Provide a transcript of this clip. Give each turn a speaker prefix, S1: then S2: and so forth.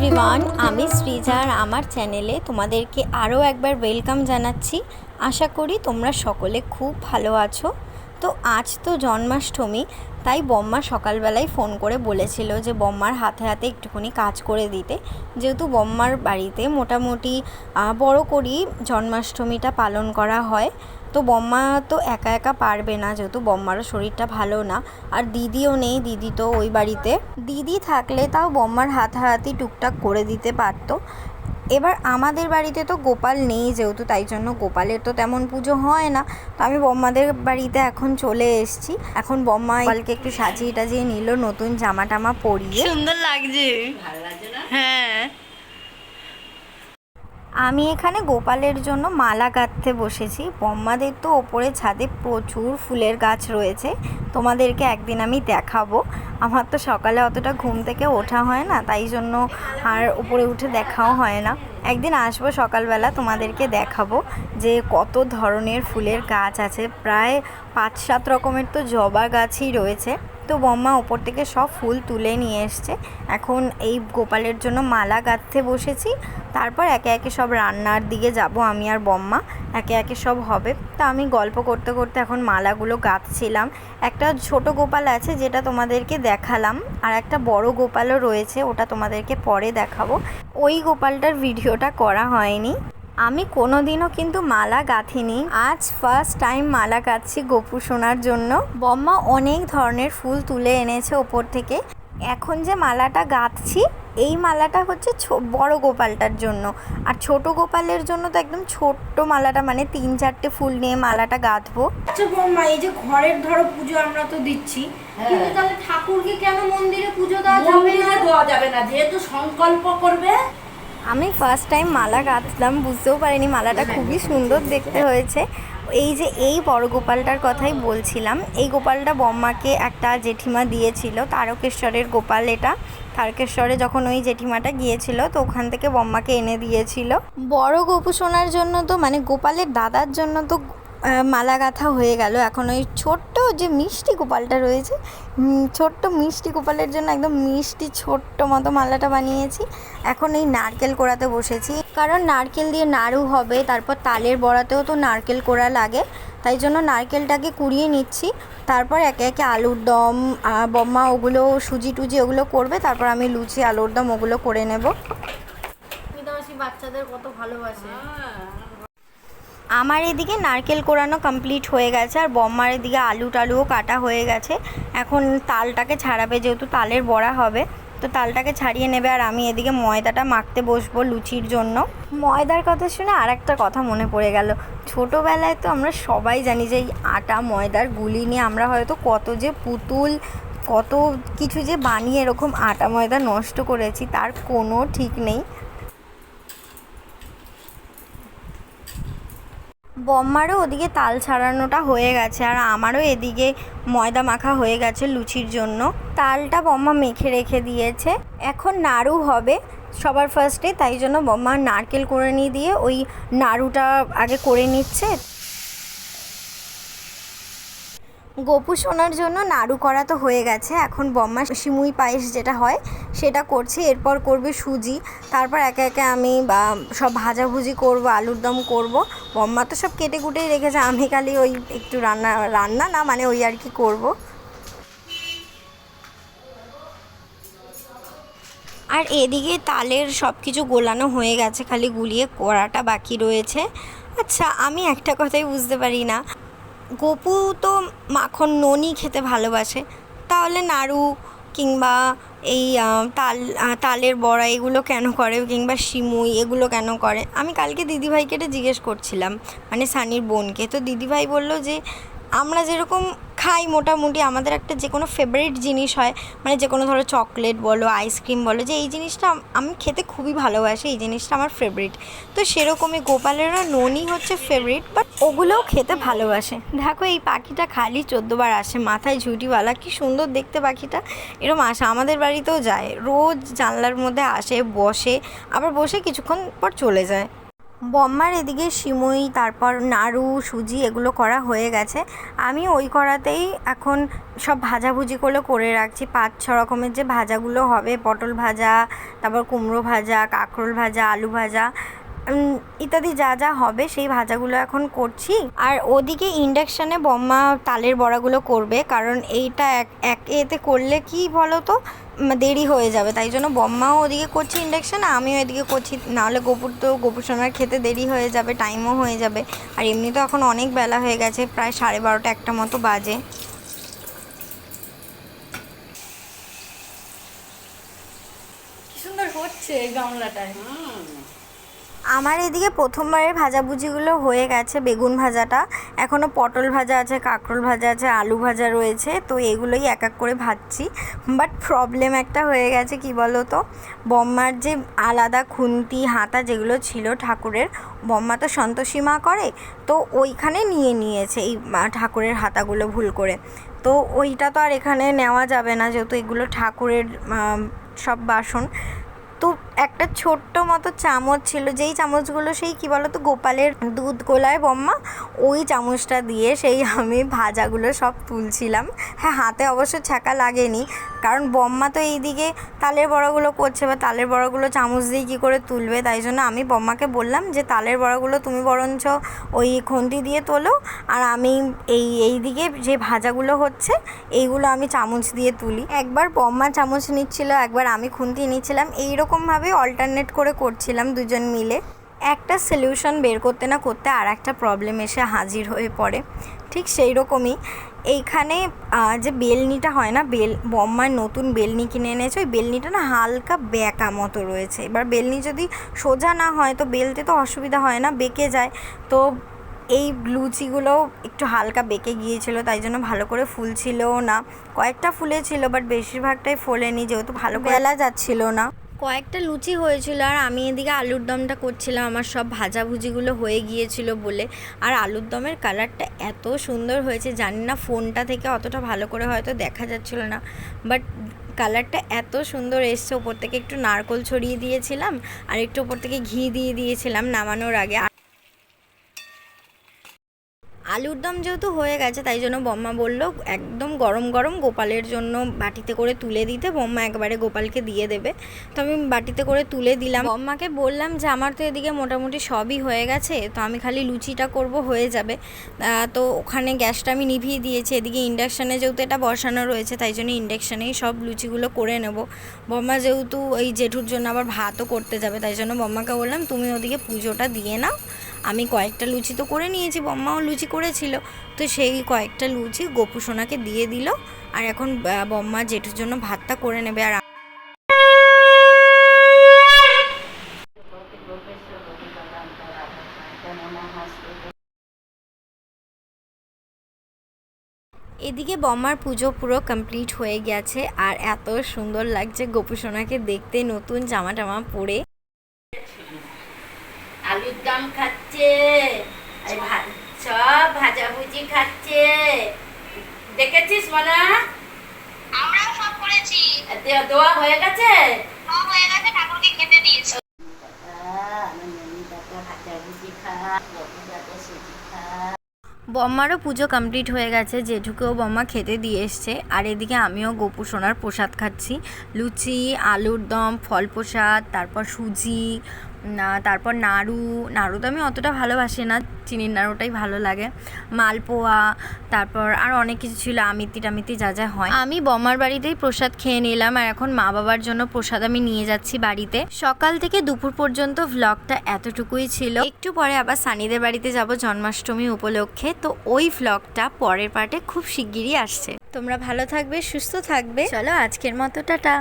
S1: Everyone, আমি সৃজা আর আমার চ্যানেলে তোমাদেরকে আরও একবার ওয়েলকাম জানাচ্ছি। আশা করি তোমরা সকলে খুব ভালো আছো। তো আজ তো জন্মাষ্টমী, তাই বম্মা সকালবেলায় ফোন করে বলেছিল যে বম্মার হাতে হাতে একটুখানি কাজ করে দিতে, যেহেতু বম্মার বাড়িতে মোটামুটি বড় করেই জন্মাষ্টমীটা পালন করা হয়। তো বম্মা তো একা একা পারবে না, যেহেতু বম্মারও শরীরটা ভালো না, আর দিদিও নেই, দিদি তো ওই বাড়িতে। দিদি থাকলে তাও বম্মার হাতাহাতি টুকটাক করে দিতে পারতো। এবার আমাদের বাড়িতে তো গোপাল নেই, যেহেতু তাই জন্য গোপালের তো তেমন পুজো হয় না। তো আমি বম্মাদের বাড়িতে এখন চলে এসেছি। এখন বম্মা গোপালকে একটু সাজিয়ে টাজিয়ে নিল, নতুন জামা টামা পরিয়ে। সুন্দর লাগছে, ভালো লাগছে না? হ্যাঁ, আমি এখানে গোপালের জন্য মালা গাঁথতে বসেছি। বম্মাদের তো ওপরে ছাদে প্রচুর ফুলের গাছ রয়েছে, তোমাদেরকে একদিন আমি দেখাবো। আমার তো সকালে অতটা ঘুম থেকে ওঠা হয় না, তাই জন্য আর উপরে উঠে দেখাও হয় না। একদিন আসবো সকালবেলা, তোমাদেরকে দেখাবো যে কত ধরনের ফুলের গাছ আছে। প্রায় 5-7 রকমের তো জবা গাছই রয়েছে। তো বম্মা ওপর থেকে সব ফুল তুলে নিয়ে এসছে। এখন এই গোপালের জন্য মালা গাঁথতে বসেছি। তারপর একে একে সব রান্নার দিকে যাব, আমি আর বম্মা একে একে সব হবে। তা আমি গল্প করতে করতে এখন মালাগুলো গাঁথছিলাম। একটা ছোট গোপাল আছে যেটা তোমাদেরকে দেখালাম, আর একটা বড় গোপালও রয়েছে, ওটা তোমাদেরকে পরে দেখাবো। ওই গোপালটার ভিডিওটা করা হয়নি। আমি কোনোদিনও কিন্তু মালা গাঁথিনি, আজ ফার্স্ট টাইম মালা গাঁথছি গোপু সোনার জন্য। বম্মা অনেক ধরনের ফুল তুলে এনেছে ওপর থেকে। এখন যে মালাটা গাঁথছি, এই মালাটা হচ্ছে বড় গোপালটার জন্য, আর ছোট গোপালের জন্য তো একদম ছোট্ট মালাটা, মানে 3-4টে ফুল নিয়ে মালাটা গাঁথবো।
S2: আচ্ছা বৌমা, এই যে ঘরের ধরো পুজো আমরা তো দিচ্ছি, কিন্তু তাহলে ঠাকুরকে কেন মন্দিরে পুজো দেওয়া যাবে না? যেহেতু সংকল্প করবে।
S1: আমি ফার্স্ট টাইম মালা গাঁথলাম, বুঝতেও পারিনি মালাটা খুবই সুন্দর দেখতে হয়েছে। এই যে এই বড় গোপালটার কথাই বলছিলাম, এই গোপালটা বম্মাকে একটা জেঠিমা দিয়েছিল, তারকেশ্বরের গোপাল এটা। তারকেশ্বরে যখন ওই জেঠিমাটা গিয়েছিল, তো ওখান থেকে বম্মাকে এনে দিয়েছিল। বড় গোপু সোনার জন্য তো, মানে গোপালের দাদার জন্য তো মালা গাঁথা হয়ে গেল। এখন ওই ছোট্ট যে মিষ্টি গোপালটা রয়েছে, ছোট্ট মিষ্টি গোপালের জন্য একদম মিষ্টি ছোট্ট মতো মালাটা বানিয়েছি। এখন এই নারকেল কোড়াতে বসেছি, কারণ নারকেল দিয়ে নাড়ু হবে, তারপর তালের বড়াতেও তো নারকেল কোড়া লাগে, তাই জন্য নারকেলটাকে কুড়িয়ে নিচ্ছি। তারপর একে একে আলুর দম, বম্মা ওগুলো সুজি টুজি ওগুলো করবে, তারপর আমি লুচি আলুর দম ওগুলো করে নেব।
S2: বাচ্চাদের কত ভালোবাসে।
S1: আমার এদিকে নারকেল কোড়ানো কমপ্লিট হয়ে গেছে, আর বম্মার এদিকে আলু টালুও কাটা হয়ে গেছে। এখন তালটাকে ছাড়াবে, যেহেতু তালের বড়া হবে, তো তালটাকে ছাড়িয়ে নেবে। আর আমি এদিকে ময়দাটা মাখতে বসবো লুচির জন্য। ময়দার কথা শুনে আর একটা কথা মনে পড়ে গেল। ছোটোবেলায় তো আমরা সবাই জানি যে এই আটা ময়দার গুলি নিয়ে আমরা হয়তো কত যে পুতুল, কত কিছু যে বানিয়ে এরকম আটা ময়দা নষ্ট করেছি, তার কোনো ঠিক নেই। বম্মারও ওদিকে তাল ছাড়ানোটা হয়ে গেছে, আর আমারও এদিকে ময়দা মাখা হয়ে গেছে লুচির জন্য। তালটা বম্মা মেখে রেখে দিয়েছে, এখন নাড়ু হবে সবার ফার্স্টে, তাই জন্য বম্মা নারকেল করে নিয়ে দিয়ে ওই নাড়ুটা আগে করে নিচ্ছে। গোপু সোনার জন্য নাড়ু করা তো হয়ে গেছে, এখন বম্মা সিমুই পায়েস যেটা হয় সেটা করছি, এরপর করবে সুজি। তারপর একে একে আমি সব ভাজাভুজি করব, আলুর দম করব। বম্মা তো সব কেটে কুটেই রেখেছে, আমি খালি ওই একটু রান্না না মানে ওই আর কি করব। আর এদিকে তালের সব কিছু গোলানো হয়ে গেছে, খালি গুলিয়ে কড়াটা বাকি রয়েছে। আচ্ছা, আমি একটা কথাই বুঝতে পারি না, গোপু তো মাখন ননি খেতে ভালোবাসে, তাহলে নাড়ু কিংবা এই তালের বড়া এগুলো কেন করে, কিংবা সিমুই এগুলো কেন করে? আমি কালকে দিদিভাইকে এটা জিজ্ঞেস করছিলাম, মানে সানির বোনকে। তো দিদিভাই বলল যে আমরা যেরকম খাই মোটামুটি, আমাদের একটা যে কোনো ফেভারিট জিনিস হয়, মানে যে কোনো ধরো চকলেট বলো, আইসক্রিম বলো, যে এই জিনিসটা আমি খেতে খুবই ভালোবাসি, এই জিনিসটা আমার ফেভারিট, তো সেরকমই গোপালেরও ননি হচ্ছে ফেভারিট, বাট ওগুলোও খেতে ভালোবাসে। দেখো এই পাখিটা খালি 14 বার আসে, মাথায় ঝুঁটিওয়ালা, কি সুন্দর দেখতে পাখিটা। এরকম আসে, আমাদের বাড়িতেও যায়, রোজ জানলার মধ্যে আসে, বসে, আবার বসে কিছুক্ষণ পর চলে যায়। বম্মার এদিকে সিমুই, তারপর নাড়ু, সুজি এগুলো করা হয়ে গেছে। আমি ওই কড়াতেই এখন সব ভাজাভুজিগুলো করে রাখছি। 5-6 রকমের যে ভাজাগুলো হবে, পটল ভাজা, তারপর কুমড়ো ভাজা, কাঁকরোল ভাজা, আলু ভাজা ইত্যাদি যা যা হবে সেই ভাজাগুলো এখন করছি। আর ওদিকে ইন্ডাকশানে বম্মা তালের বড়াগুলো করবে, কারণ এইটা এক এতে করলে কি বলো তো দেরি হয়ে যাবে, তাই জন্য বম্মাও ওদিকে করছে ইন্ডাকশানে, আমিও এদিকে করছি। নাহলে গোপুর সোনার খেতে দেরি হয়ে যাবে, টাইমও হয়ে যাবে। আর এমনি তো এখন অনেক বেলা হয়ে গেছে, প্রায় 12:30 একটা মতো বাজে।
S2: কি সুন্দর হচ্ছে এই গামলাটায়।
S1: আমার এদিকে প্রথমবারের ভাজাভুজিগুলো হয়ে গেছে। বেগুন ভাজাটা এখনও, পটল ভাজা আছে, কাঁকরোল ভাজা আছে, আলু ভাজা রয়েছে, তো এগুলোই এক এক করে ভাজছি। বাট প্রবলেম একটা হয়ে গেছে, কি বলো তো, বম্মার যে আলাদা খুন্তি হাতা যেগুলো ছিল ঠাকুরের, বম্মা তো সন্তোষী মা করে, তো ওইখানে নিয়েছে এই ঠাকুরের হাতাগুলো ভুল করে। তো ওইটা তো আর এখানে নেওয়া যাবে না, যেহেতু এগুলো ঠাকুরের সব বাসন। তো একটা ছোট্ট মতো চামচ ছিল, যেই চামচগুলো সেই কী বলো তো গোপালের দুধ গোলায় বম্মা, ওই চামচটা দিয়ে সেই আমি ভাজাগুলো সব তুলছিলাম। হ্যাঁ, হাতে অবশ্য ছ্যাঁকা লাগেনি, কারণ বম্মা তো এইদিকে তালের বড়াগুলো করছে, বা তালের বড়াগুলো চামচ দিয়ে কী করে তুলবে, তাই জন্য আমি বম্মাকে বললাম যে তালের বড়াগুলো তুমি বরঞ্চ ওই খুন্তি দিয়ে তোলো, আর আমি এইদিকে যে ভাজাগুলো হচ্ছে এইগুলো আমি চামচ দিয়ে তুলি। একবার বম্মা চামচ নিচ্ছিল, একবার আমি খুন্তি নিচ্ছিলাম, এইরকমভাবে অল্টারনেট করে করছিলাম দুজন মিলে। একটা সলিউশন বের করতে না করতে আর একটা প্রবলেম এসে হাজির হয়ে পড়ে। ঠিক সেই রকমই এইখানে যে বেলনিটা হয় না, বম্মার নতুন বেলনি কিনে এনেছে, ওই বেলনিটা না হালকা বেঁকা মতো রয়েছে। এবার বেলনি যদি সোজা না হয় তো বেলতে তো অসুবিধা হয় না, বেঁকে যায়। তো এই লুচিগুলো একটু হালকা বেঁকে গিয়েছিল, তাই জন্য ভালো করে ফুলছিলও না। কয়েকটা ফুলেছিল, বাট বেশিরভাগটাই ফোলেনি, যেহেতু ভালো বেলা যাচ্ছিল না। কয়েকটা লুচি হয়েছিল, আর আমি এদিকে আলুর দমটা করছিলাম। আমার সব ভাজাভুজিগুলো হয়ে গিয়েছিল বলে। আর আলুর দমের কালারটা এত সুন্দর হয়েছে, জানি না ফোনটা থেকে অতটা ভালো করে হয়তো দেখা যাচ্ছিল না, বাট কালারটা এত সুন্দর এসছে। ওপর থেকে একটু নারকেল ছড়িয়ে দিয়েছিলাম, আর একটু ওপর থেকে ঘি দিয়ে দিয়েছিলাম নামানোর আগে। আলুর দম যেহেতু হয়ে গেছে, তাই জন্য বম্মা বলল একদম গরম গরম গোপালের জন্য বাটিতে করে তুলে দিতে, বম্মা একবারে গোপালকে দিয়ে দেবে। তো আমি বাটিতে করে তুলে দিলাম। বম্মাকে বললাম যে আমার তো এদিকে মোটামুটি সবই হয়ে গেছে, তো আমি খালি লুচিটা করব, হয়ে যাবে। তো ওখানে গ্যাসটা আমি নিভিয়ে দিয়েছি। এদিকে ইন্ডাকশানে যেহেতু এটা বসানো রয়েছে, তাই জন্য ইন্ডাকশানেই সব লুচিগুলো করে নেব। বম্মা যেহেতু ওই জেঠুর জন্য আবার ভাতও করতে যাবে, তাই জন্য বম্মাকে বললাম তুমি ওদিকে পুজোটা দিয়ে নাও, আমি কয়েকটা লুচি তো করে নিয়েছি, বম্মাও লুচি করেছিল, তো সেই কয়েকটা লুচি গোপু সোনাকে দিয়ে দিল। আর এখন বম্মা জেঠুর জন্য ভাতটা করে নেবে। আর এদিকে বম্মার পুজো পুরো কমপ্লিট হয়ে গেছে, আর এত সুন্দর লাগছে গোপু সোনাকে দেখতে নতুন জামা টামা পরে।
S2: আলুর দম খাচ্ছে, সব ভাজাভুজি খাচ্ছে, দেখেছিস মনা?
S3: আমরাও সব করেছি।
S2: দোয়া হয়ে গেছে,
S3: সব হয়ে গেছে, ঠাকুরকে খেতে দিয়েছি।
S1: বম্মারও পুজো কমপ্লিট হয়ে গেছে, জেঠুকেও বম্মা খেতে দিয়ে এসছে। আর এদিকে আমিও গোপু সোনার প্রসাদ খাচ্ছি, লুচি, আলুর দম, ফল প্রসাদ, তারপর সুজি, তারপর নাড়ু তো আমি অতটা ভালোবাসি না, চিনির নাড়ুটাই ভালো লাগে, মালপোয়া, তারপর আর অনেক কিছু ছিল, আমিতি যা যা হয়। আমি বম্মার বাড়িতেই প্রসাদ খেয়ে নিলাম, আর এখন মা বাবার জন্য প্রসাদ আমি নিয়ে যাচ্ছি বাড়িতে। সকাল থেকে দুপুর পর্যন্ত ভ্লগটা এতটুকুই ছিল। একটু পরে আবার সানিদের বাড়িতে যাব জন্মাষ্টমী উপলক্ষে, তো ওই ভ্লগটা পরের পার্টে খুব শিগগিরই আসছে। তোমরা ভালো থাকবে, সুস্থ থাকবে। চলো আজকের মতো টাটা।